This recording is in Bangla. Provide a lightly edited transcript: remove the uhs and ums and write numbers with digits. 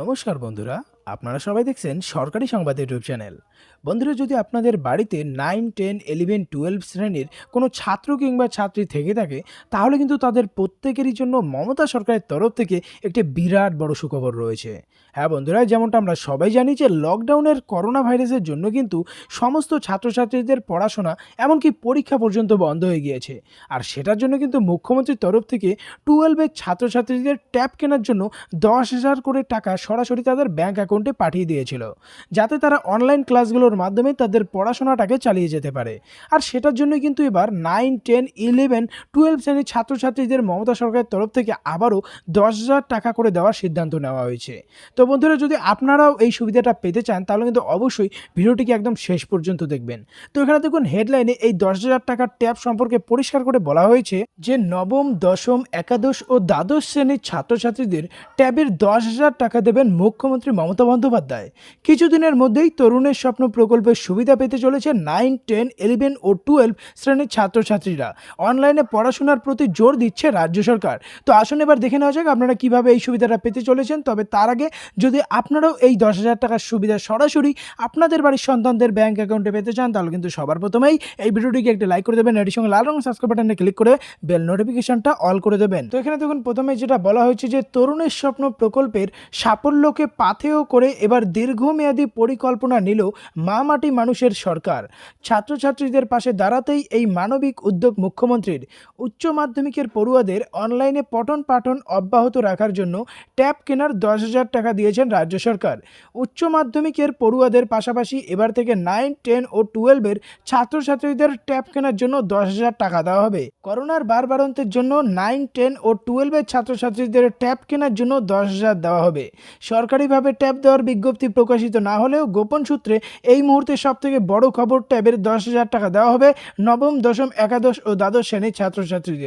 নমস্কার বন্ধুরা, আপনারা সবাই দেখছেন সরকারি সংবাদ ইউটিউব চ্যানেল। বন্ধুরা, যদি আপনাদের বাড়িতে 9, 10, 11, 12 শ্রেণীর কোনো ছাত্র কিংবা ছাত্রী থেকে থাকে, তাহলে কিন্তু তাদের প্রত্যেকেরই জন্য মমতা সরকারের তরফ থেকে একটি বিরাট বড় সুখবর রয়েছে। হ্যাঁ বন্ধুরা, যেমনটা আমরা সবাই জানি যে লকডাউনের করোনা ভাইরাসের জন্য কিন্তু সমস্ত ছাত্রছাত্রীদের পড়াশোনা এমনকি পরীক্ষা পর্যন্ত বন্ধ হয়ে গিয়েছে। আর সেটার জন্য কিন্তু মুখ্যমন্ত্রীর তরফ থেকে 12-এর ছাত্রছাত্রীদের ট্যাব কেনার জন্য 10,000 করে টাকা সরাসরি তাদের ব্যাংক অ্যাকাউন্টে পাঠিয়ে দিয়েছিল, যাতে তারা অনলাইন ক্লাসগুলোর মাধ্যমে তাদের পড়াশোনাটাকে চালিয়ে যেতে পারে। আর সেটার জন্য কিন্তু এবার 9, 10, 11, 12 শ্রেণীর ছাত্রছাত্রীদের মমতা সরকারের তরফ থেকে আবারও 10,000 টাকা করে দেওয়ার সিদ্ধান্ত নেওয়া হয়েছে। তো বন্ধুরা, যদি আপনারাও এই সুবিধাটা পেতে চান, তাহলে কিন্তু অবশ্যই ভিডিওটিকে একদম শেষ পর্যন্ত দেখবেন। তো এখানে দেখুন হেডলাইনে এই 10,000 টাকার ট্যাব সম্পর্কে পরিষ্কার করে বলা হয়েছে যে নবম, দশম, একাদশ ও দ্বাদশ শ্রেণীর ছাত্রছাত্রীদের ট্যাবের 10,000 টাকা দেবেন মুখ্যমন্ত্রী মমতা বন্দ্যোপাধ্যায়। কিছুদিনের মধ্যেই তরুণের স্বপ্ন প্রকল্পের সুবিধা পেতে চলেছে 9, 10, 11 ও 12 শ্রেণীর ছাত্রছাত্রীরা। অনলাইনে পড়াশোনার প্রতি জোর দিচ্ছে রাজ্য সরকার। তো আসুন এবার দেখে নেওয়া যাক আপনারা কিভাবে এই সুবিধাটা পেতে চলেছেন। তবে তার আগে যদি আপনারাও এই 10,000 টাকার সুবিধা সরাসরি আপনাদের বাড়ির সন্তানদের ব্যাংক অ্যাকাউন্টে পেতে চান, তাহলে কিন্তু সবার প্রথমেই এই ভিডিওটিকে একটি লাইক করে দেবেন, এটির সঙ্গে লাল রঙের সাবস্ক্রাইব বাটনে ক্লিক করে বেল নোটিফিকেশনটা অল করে দেবেন। তো এখানে দেখুন প্রথমে যেটা বলা হয়েছে যে তরুণের স্বপ্ন প্রকল্পের সাফল্যকে পাথেয় করে এবার দীর্ঘমেয়াদী পরিকল্পনা নিল মা মাটি মানুষের সরকার। ছাত্রছাত্রীদের পাশে দাঁড়াতেই এই মানবিক উদ্যোগ মুখ্যমন্ত্রীর। উচ্চ মাধ্যমিকের পড়ুয়াদের অনলাইনে পঠন পাঠন অব্যাহত রাখার জন্য ট্যাব কেনার 10,000 টাকা দিয়েছেন রাজ্য সরকার। উচ্চ মাধ্যমিকের পড়ুয়াদের পাশাপাশি এবার থেকে 9, 10 ও 12-এর ছাত্রছাত্রীদের ট্যাব কেনার জন্য 10,000 টাকা দেওয়া হবে। করোনার বাড়বাড়ন্তের জন্য 9, 10 ও 12-এর ছাত্রছাত্রীদের ট্যাব কেনার জন্য 10,000 দেওয়া হবে। সরকারিভাবে ট্যাব দেওয়ার বিজ্ঞপ্তি প্রকাশিত না হলেও গোপন সূত্রে এই মুহূর্তে সবথেকে বড় খবর, ট্যাবের 10,000 টাকা দেওয়া হবে নবম, দশম, একাদশ ও দ্বাদশ শ্রেণীর ছাত্রছাত্রীদের।